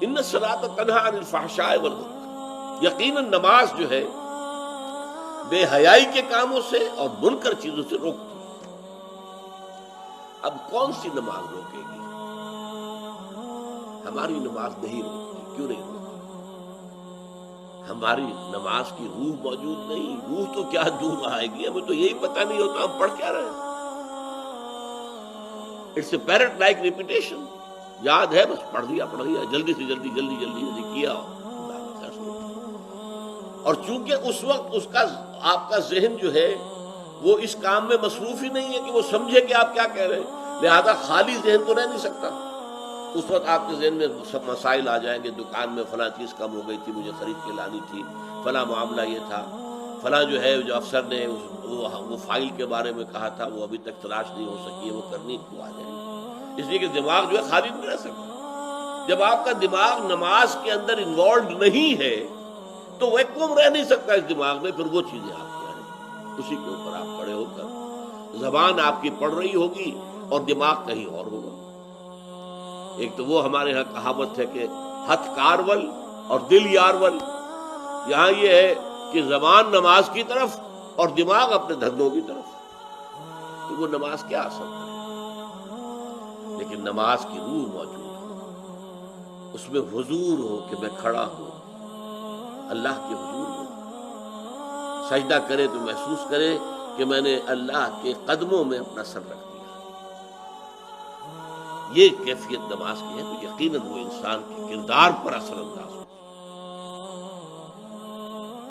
ان الصلاۃ تنہی عن الفحشاء والمنکر، یقیناً نماز جو ہے بے حیائی کے کاموں سے اور منکر چیزوں سے روکتی ہے۔ اب کون سی نماز روکے گی؟ ہماری نماز نہیں روکتی۔ کیوں نہیں روکتی؟ ہماری نماز کی روح موجود نہیں۔ روح تو کیا دور آئے گی، ہمیں تو یہی پتہ نہیں ہوتا ہم پڑھ کیا رہے ہیں۔ It's a parrot like repetition, یاد ہے بس پڑھ دیا جلدی سے جلدی کیا اور چونکہ اس وقت اس کا آپ کا ذہن جو ہے وہ اس کام میں مصروف ہی نہیں ہے کہ وہ سمجھے کہ آپ کیا کہہ رہے ہیں، لہذا خالی ذہن تو رہ نہیں سکتا۔ اس وقت آپ کے ذہن میں سب مسائل آ جائیں گے، دکان میں فلاں چیز کم ہو گئی تھی، مجھے خرید کے لانی تھی، فلاں معاملہ یہ تھا، فلاں جو ہے جو افسر نے وہ فائل کے بارے میں کہا تھا وہ ابھی تک تلاش نہیں ہو سکی ہے، وہ کرنی کیوں آ جائے گی۔ اس لیے کہ دماغ جو ہے خالی نہیں رہ سکتا۔ جب آپ کا دماغ نماز کے اندر انوالوڈ نہیں ہے تو ویکوم رہ نہیں سکتا اس دماغ میں، پھر وہ چیزیں آپ کی آئیں، اسی کے اوپر آپ کھڑے ہو کر زبان آپ کی پڑھ رہی ہوگی اور دماغ کہیں اور ہوگا۔ ایک تو وہ ہمارے ہاں کہاوت ہے کہ ہتھ کارول اور دل یارول، یہاں یہ ہے کہ زبان نماز کی طرف اور دماغ اپنے دھندوں کی طرف، تو وہ نماز کیا اثر کرے؟ لیکن نماز کی روح موجود ہو، اس میں حضور ہو کہ میں کھڑا ہوں اللہ کے حضور میں، سجدہ کرے تو محسوس کرے کہ میں نے اللہ کے قدموں میں اپنا سر رکھ دیا۔ یہ کیفیت نماز کی ہے تو یقیناً وہ انسان کے کردار پر اثر انداز ہو۔